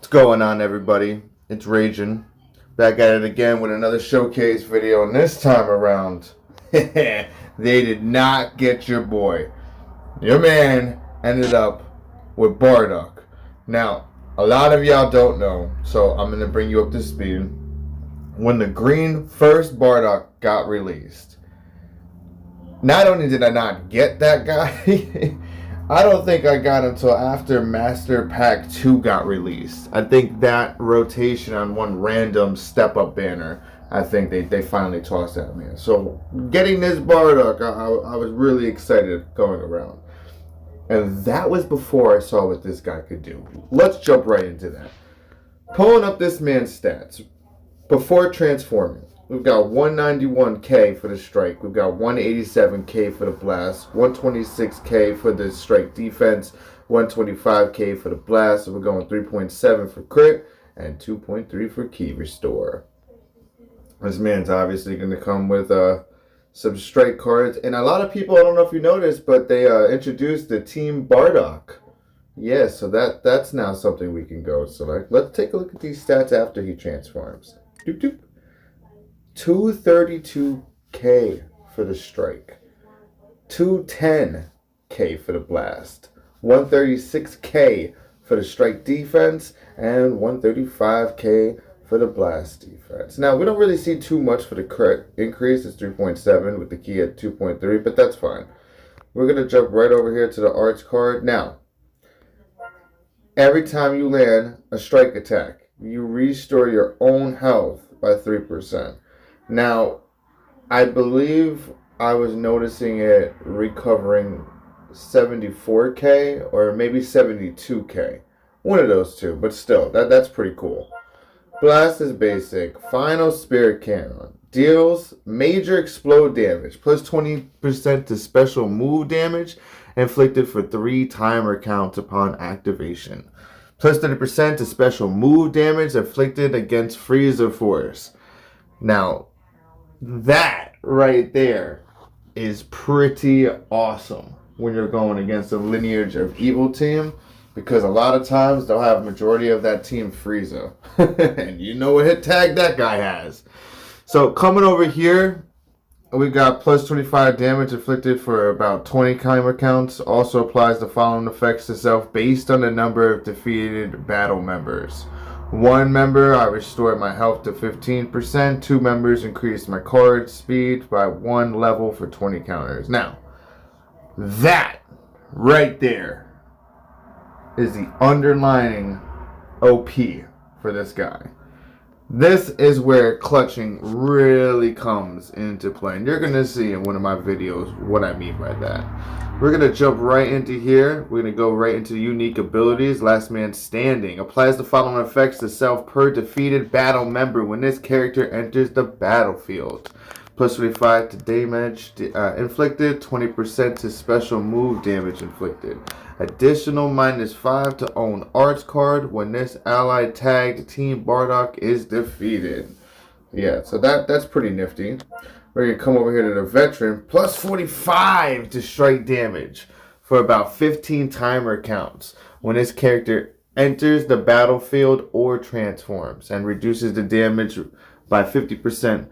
What's going on, everybody? It's Raging. Back at it again with another showcase video, and this time around, they did not get your boy. Your man ended up with Bardock. Now, a lot of y'all don't know, so I'm going to bring you up to speed. When the green first Bardock got released, not only did I not get that guy, I don't think I got him until after Master Pack 2 got released. I think that rotation on one random step-up banner, I think they finally tossed at me. So getting this Bardock, I was really excited going around. And that was before I saw what this guy could do. Let's jump right into that. Pulling up this man's stats. Before transforming, we've got 191k for the strike. We've got 187k for the blast, 126k for the strike defense, 125k for the blast. So we're going 3.7 for crit and 2.3 for key restore. This man's obviously going to come with some strike cards. And a lot of people, I don't know if you noticed, but they introduced the Team Bardock. Yeah, so that's now something we can go select. Let's take a look at these stats after he transforms. Doop doop. 232k for the strike, 210k for the blast, 136k for the strike defense, and 135k for the blast defense. Now, we don't really see too much for the crit increase. It's 3.7 with the key at 2.3, but that's fine. We're going to jump right over here to the arts card. Now, every time you land a strike attack, you restore your own health by 3%. Now, I believe I was noticing it recovering 74k or maybe 72k. One of those two, but still, that's pretty cool. Blast is basic. Final Spirit Cannon. Deals major explode damage, plus 20% to special move damage, inflicted for 3 timer counts upon activation. Plus 30% to special move damage inflicted against Freezer Force. Now, that right there is pretty awesome when you're going against a lineage of evil team, because a lot of times they'll have a majority of that team Frieza. And you know what hit tag that guy has. So coming over here, we got plus 25 damage inflicted for about 20 timer counts. Also applies the following effects to self based on the number of defeated battle members. 1 member, I restored my health to 15%. 2 members increased my card speed by 1 level for 20 counters. Now, that right there is the underlining OP for this guy. This is where clutching really comes into play. And you're going to see in one of my videos what I mean by that. We're going to jump right into here. We're going to go right into unique abilities. Last Man Standing. Applies the following effects to self per defeated battle member when this character enters the battlefield. Plus 25 to damage inflicted. 20% to special move damage inflicted. Additional -5 to own arts card when this allied tagged Team Bardock is defeated. Yeah, so that's pretty nifty. We're going to come over here to the veteran. Plus 45 to strike damage for about 15 timer counts when this character enters the battlefield or transforms, and reduces the damage by 50%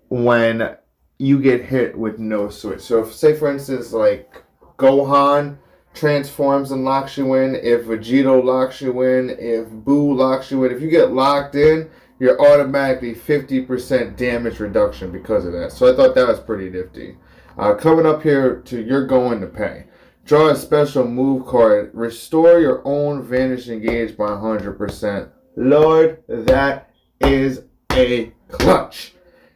when you get hit with no switch. So if, say for instance, like Gohan transforms and locks you in, if Vegito locks you in, if Boo locks you in, if you get locked in, you're automatically 50% damage reduction because of that. So I thought that was pretty nifty. Coming up here to You're Going to Pay. Draw a special move card. Restore your own vanishing gauge by 100%. Lord, that is a clutch.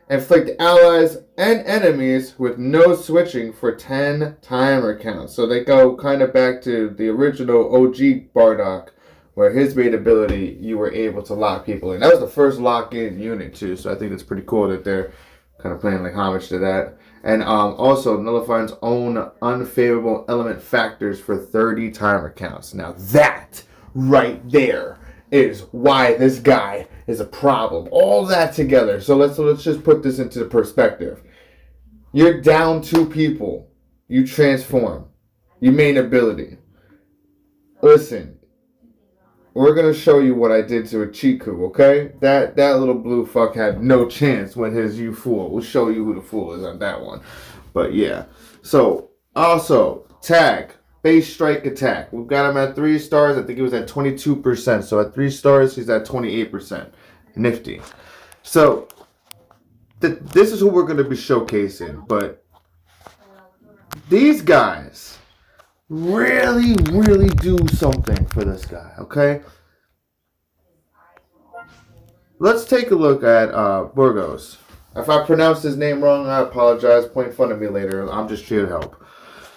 Inflict allies and enemies with no switching for 10 timer counts. So they go kind of back to the original OG Bardock, where his main ability, you were able to lock people in. That was the first lock-in unit too, so I think it's pretty cool that they're kind of playing like homage to that. And also nullifies own unfavorable element factors for 30 timer counts. Now that right there is why this guy is a problem. All that together. So let's just put this into perspective. You're down 2 people. You transform. Your main ability. Listen, we're gonna show you what I did to a Chiku, okay? That little blue fuck had no chance when his you fool. We'll show you who the fool is on that one. But yeah. So also tag base strike attack. We've got him at 3 stars. I think he was at 22%. So at 3 stars, he's at 28%. Nifty. So this is who we're gonna be showcasing. But these guys really do something for this guy, okay? Let's take a look at Burgos. If I pronounced his name wrong, I apologize. Point fun at me later. I'm just here to help.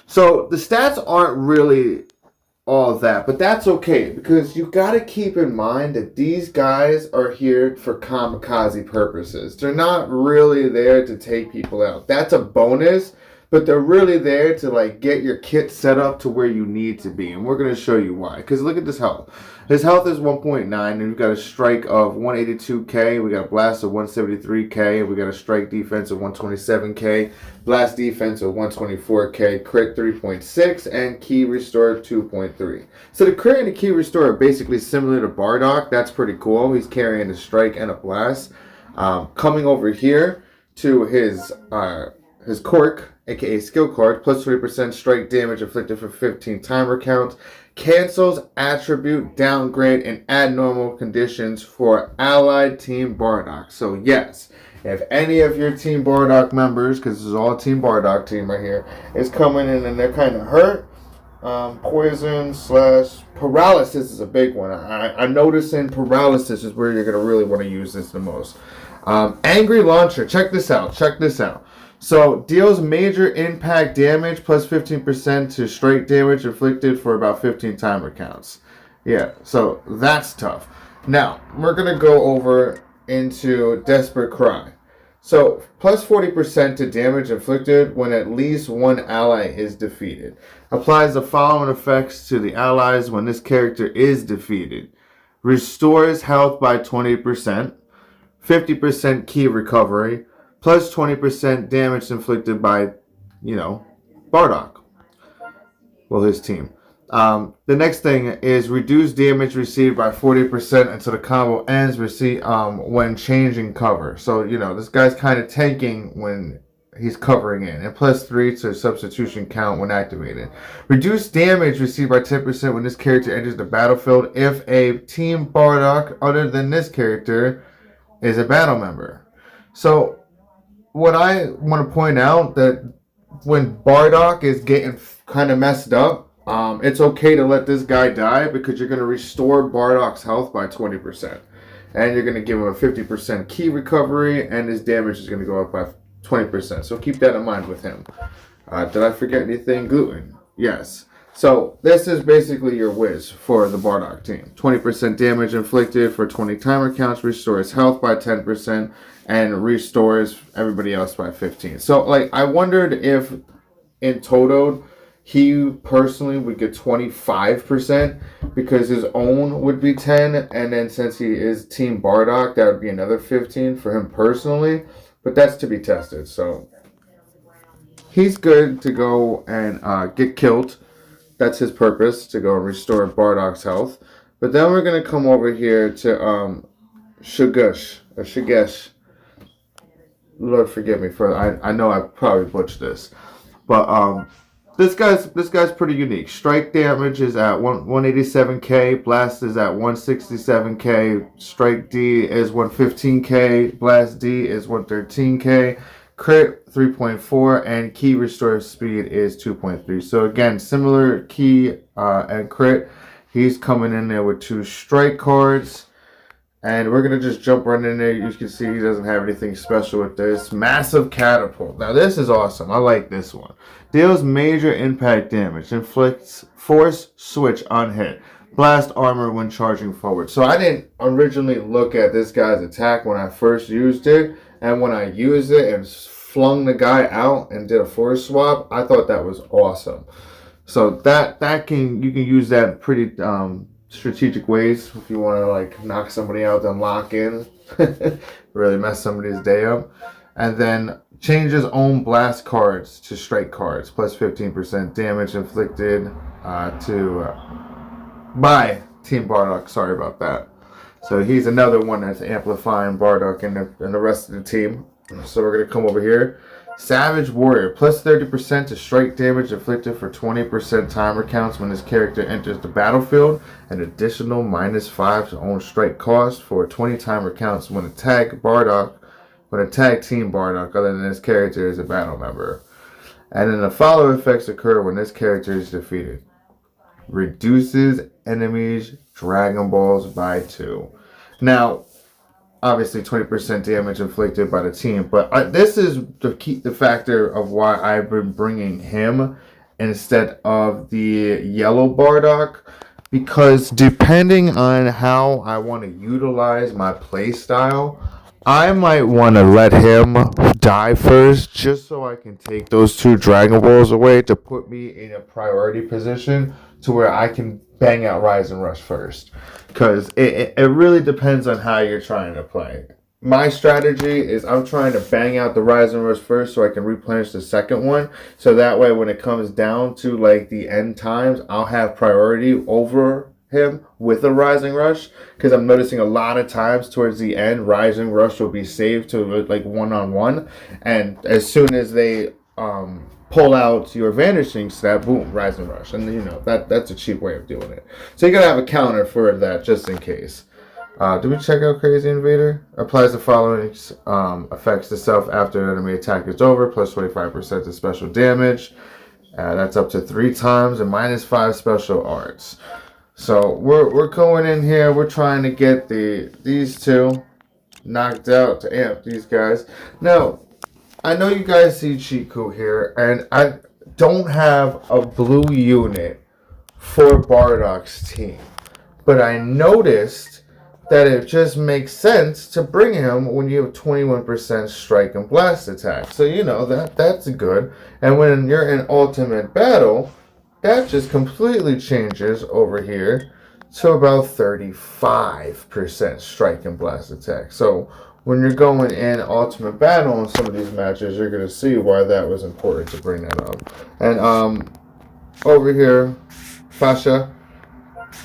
So the stats aren't really all that, but that's okay because you got to keep in mind that these guys are here for kamikaze purposes. They're not really there to take people out. That's a bonus. But they're really there to like get your kit set up to where you need to be. And we're going to show you why. Because look at this health. His health is 1.9. And we've got a strike of 182k. We got a blast of 173k. We got a strike defense of 127k. Blast defense of 124k. Crit 3.6. And key restore 2.3. So the crit and the key restore are basically similar to Bardock. That's pretty cool. He's carrying a strike and a blast. Coming over here to his quirk, aka skill card, plus 20% strike damage inflicted for 15 timer counts, cancels attribute downgrade and add normal conditions for allied Team Bardock. So yes, if any of your Team Bardock members, because this is all Team Bardock team right here, is coming in and they're kind of hurt, poison / paralysis is a big one. I notice in paralysis is where you're going to really want to use this the most. Angry Launcher, check this out. So, deals major impact damage plus 15% to strike damage inflicted for about 15 timer counts. Yeah, so that's tough. Now, we're going to go over into Desperate Cry. So, plus 40% to damage inflicted when at least one ally is defeated. Applies the following effects to the allies when this character is defeated. Restores health by 20%, 50% key recovery, plus 20% damage inflicted by, Bardock. Well, his team. The next thing is reduce damage received by 40% until the combo ends when changing cover. So, this guy's kind of tanking when he's covering in. And plus 3 to substitution count when activated. Reduce damage received by 10% when this character enters the battlefield if a Team Bardock other than this character is a battle member. So, what I want to point out that when Bardock is getting kind of messed up, it's okay to let this guy die because you're going to restore Bardock's health by 20%. And you're going to give him a 50% key recovery and his damage is going to go up by 20%. So keep that in mind with him. Did I forget anything? Gluten. Yes. So this is basically your whiz for the Bardock team. 20% damage inflicted for 20 timer counts, restores health by 10%, and restores everybody else by 15. So I wondered if in total he personally would get 25% because his own would be 10, and then since he is Team Bardock, that would be another 15 for him personally. But that's to be tested. So he's good to go and get killed. That's his purpose, to go and restore Bardock's health. But then we're going to come over here to Shigesh. Lord forgive me for I know I probably butchered this. But this guy's pretty unique. Strike damage is at 187k, blast is at 167k, strike D is 115k, blast D is 113k. Crit 3.4 and key restore speed is 2.3. So again, similar key and crit. He's coming in there with 2 strike cards. And we're going to just jump right in there. You can see he doesn't have anything special with this. Massive Catapult. Now this is awesome. I like this one. Deals major impact damage. Inflicts force switch on hit. Blast armor when charging forward. So I didn't originally look at this guy's attack when I first used it. And when I used it and flung the guy out and did a force swap, I thought that was awesome. So you can use that in pretty strategic ways if you want to knock somebody out, then lock in, really mess somebody's day up. And then changes own blast cards to strike cards, plus 15% damage inflicted by Team Bardock. Sorry about that. So he's another one that's amplifying Bardock and the rest of the team. So we're going to come over here. Savage Warrior, plus 30% to strike damage inflicted for 20% timer counts when this character enters the battlefield. An additional -5 to own strike cost for 20 timer counts when a tag Team Bardock other than this character is a battle member. And then the following effects occur when this character is defeated. Reduces enemies' Dragon Balls by 2. Now, obviously 20% damage inflicted by the team, but this is the factor of why I've been bringing him instead of the yellow Bardock, because depending on how I want to utilize my play style, I might want to let him die first just so I can take those 2 Dragon Balls away to put me in a priority position to where I can bang out Rise and Rush first. Because it really depends on how you're trying to play. My strategy is I'm trying to bang out the Rise and Rush first so I can replenish the second one. So that way when it comes down to like the end times, I'll have priority over him with a Rising Rush, because I'm noticing a lot of times towards the end Rising Rush will be saved to like one-on-one, and as soon as they pull out your vanishing step, boom, Rising Rush, and you know that's a cheap way of doing it. So you gotta have a counter for that just in case. Did we check out Crazy Invader? Applies the following effects to self after an enemy attack is over, plus 25% to special damage. That's up to 3 times, and -5 special arts. So we're going in here. We're trying to get these 2 knocked out to amp these guys. Now, I know you guys see Chiku here, and I don't have a blue unit for Bardock's team, but I noticed that it just makes sense to bring him when you have 21% strike and blast attack. So you know that's good. And when you're in ultimate battle, that just completely changes over here to about 35% strike and blast attack. So when you're going in ultimate battle in some of these matches, you're going to see why that was important to bring that up. And over here, Fasha,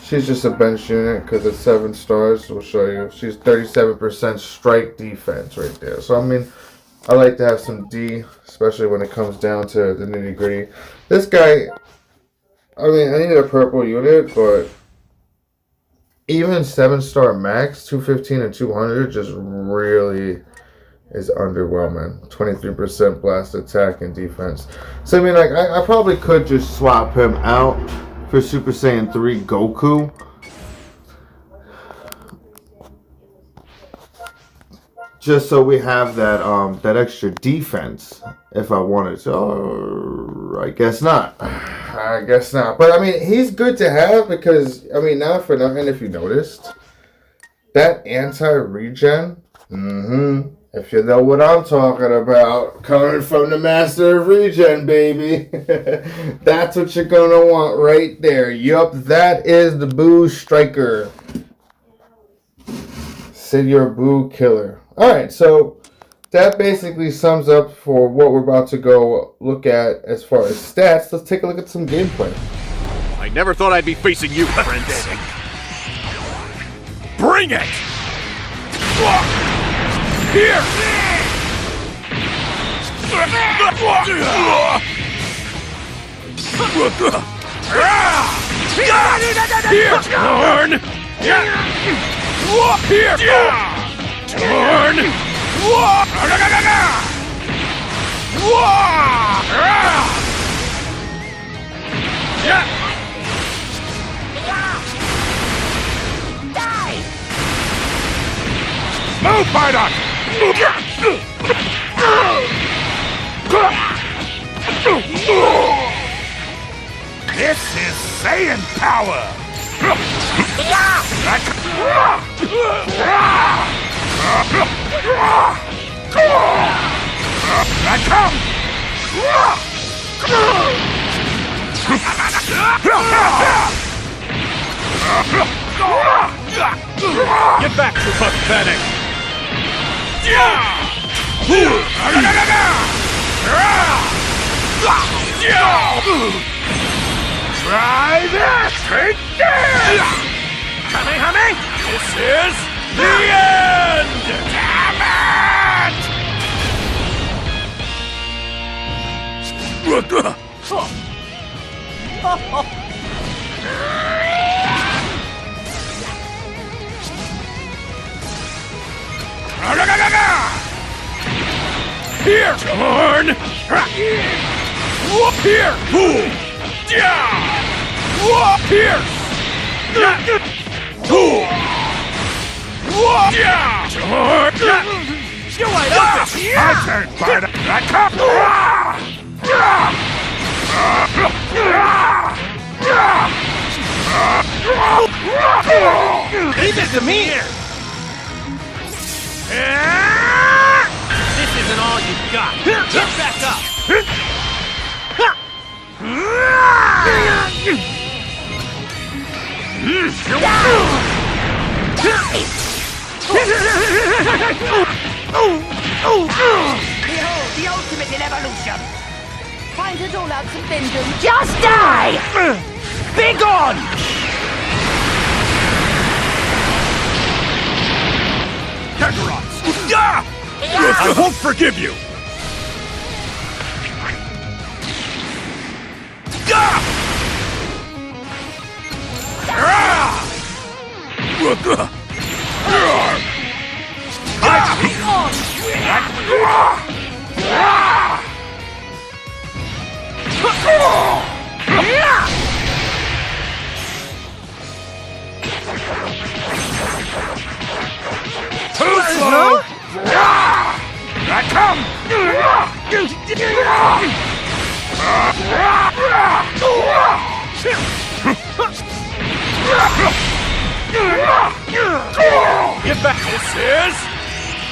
she's just a bench unit because it's 7 stars. We'll show you. She's 37% strike defense right there. So I mean, I like to have some D, especially when it comes down to the nitty gritty. This guy, I mean, I needed a purple unit, but even 7-star max, 215 and 200 just really is underwhelming. 23% blast attack and defense. So I mean, like, I probably could just swap him out for Super Saiyan 3 Goku. Just so we have that that extra defense if I wanted to. Oh, I guess not. I guess not. But I mean, he's good to have because, I mean, not for nothing, if you noticed, that anti-regen, if you know what I'm talking about, coming from the Master of Regen, baby. That's what you're going to want right there. Yup, that is the Boo Striker. Sid your Boo Killer. Alright, so that basically sums up for what we're about to go look at as far as stats. Let's take a look at some gameplay. I never thought I'd be facing you, Prince. Bring it! Here! Here, Torn! Here! Torn! Die! Move, Bardock! This is Saiyan power! I come! Get back, you pathetic! Try this! Take this! Kamehame! This is the end! Damn Here, turn! Whoop here! Fool! Whoop here! Fool! Whoop! Turn! You wide open! My turn, Bardock! I come! Leave it to me! This isn't all you've got. Get back up! Behold, the ultimate in evolution! Find it all out some vengeance. Just die! Be gone! Kakarot! I won't forgive you! Too slow! I come! Get back! This is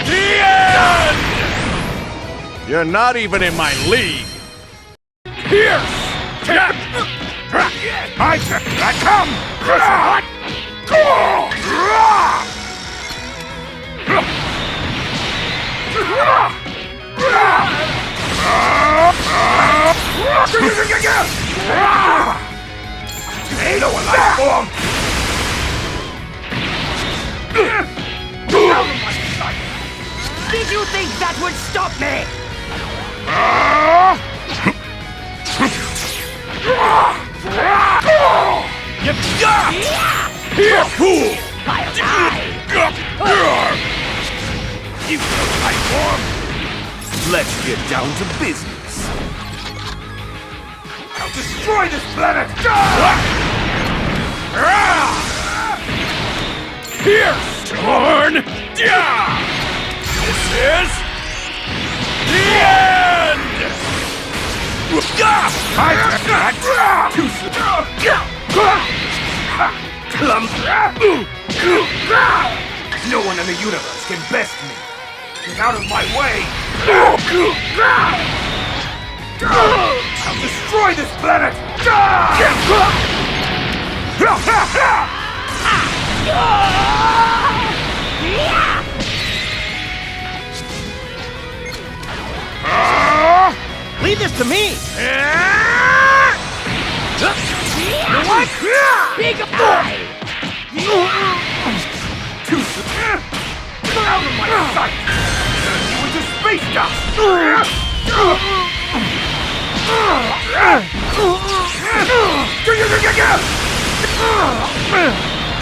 the end! You're not even in my league! Pierce! I come! Ain't no life form! Did you think that would stop me? Here, fool! I'll die! You life form! Let's get down to business. I'll destroy this planet! Here! Torn! This is the end! No one in the universe can best me. Get out of my way! I'll destroy this planet! Leave this to me! What? Big eye! Get out of my sight! You into space dust!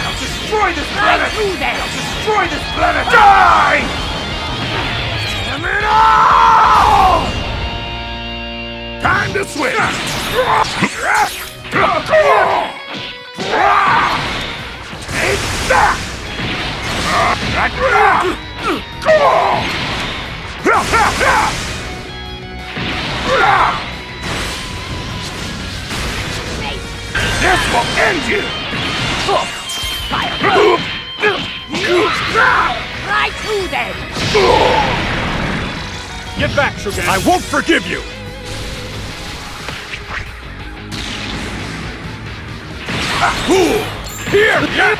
I'll destroy this planet! I'll destroy this planet! Die! Damn it all! Time to switch! Take that! This will end you! Fire! Right through them! Get back, Shogun! I won't forgive you! Fool! Here! Here!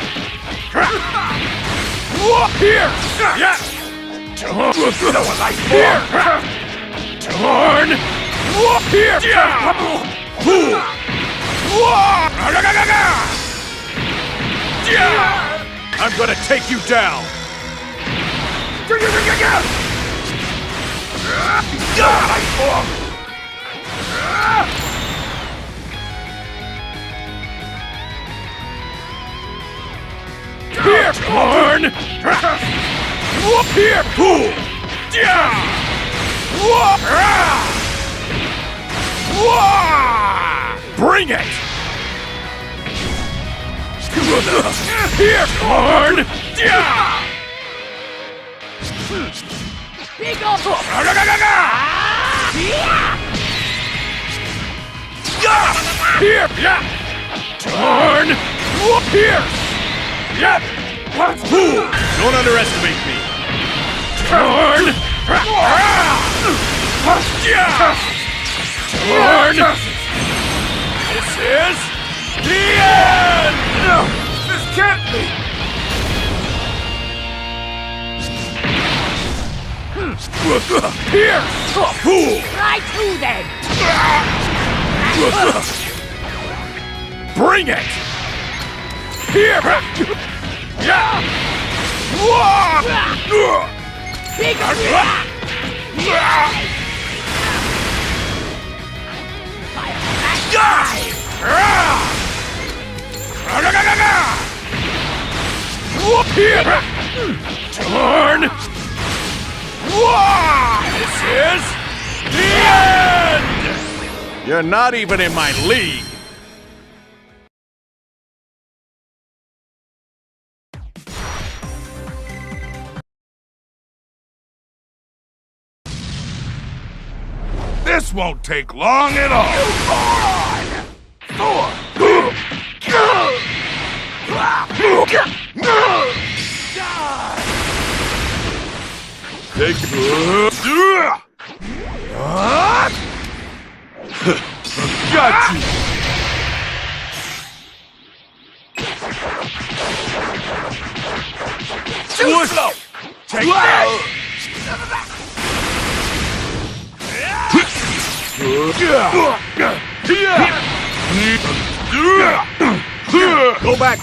No one like here! Torn! Here! Fool! I'm gonna take you down! Here, Corn! Here, Pool! Bring it! Here, Corn! Big old Here! Corn! Here! Don't underestimate me! Corn! Corn! This is the end! No! This can't be! Here! Fool! right through then! Bring it! Here! Big Here! Turn! This is the end! You're not even in my league! This won't take long at all! Take Got you! Too slow! Take that! Go back!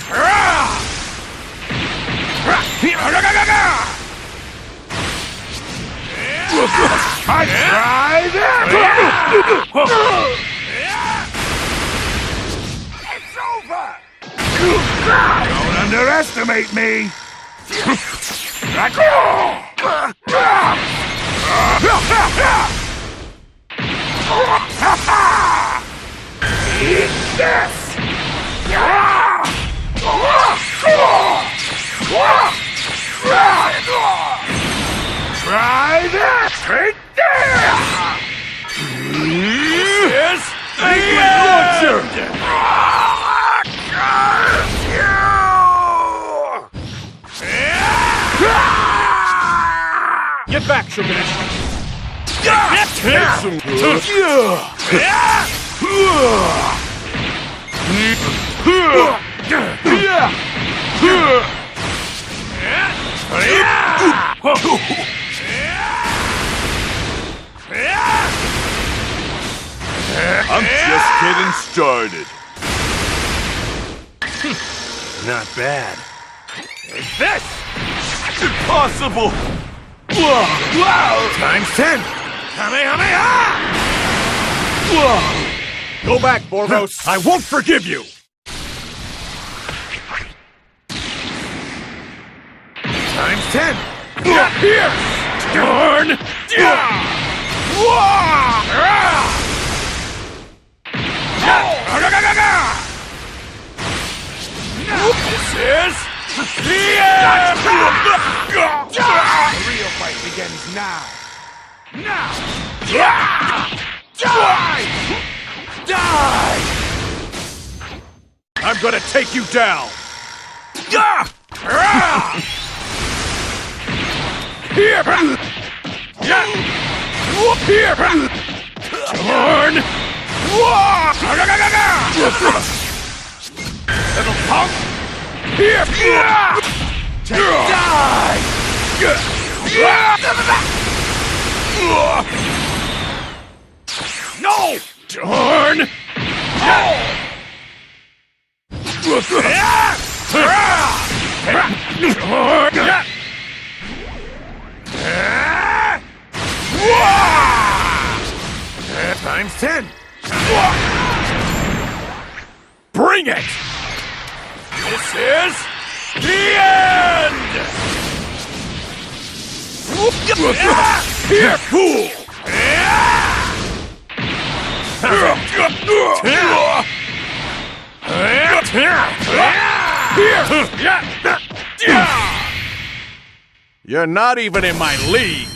I tried it! It's over! Don't underestimate me! Eat this! Try this! Take this! This is the end! Get back, Sugar! I'm just getting started. Not bad. Take this! Impossible! Whoa! Times 10! Kamehameha! Whoa! Go back, Borgos! I won't forgive you! Times 10! Here! Turn! This is the end! The real fight begins now! Die! I'm gonna take you down! Here! Here! Turn! Little punk! Here! Die! No! Turn! Times 10. Bring it! This is the end! Here, fool! You're not even in my league!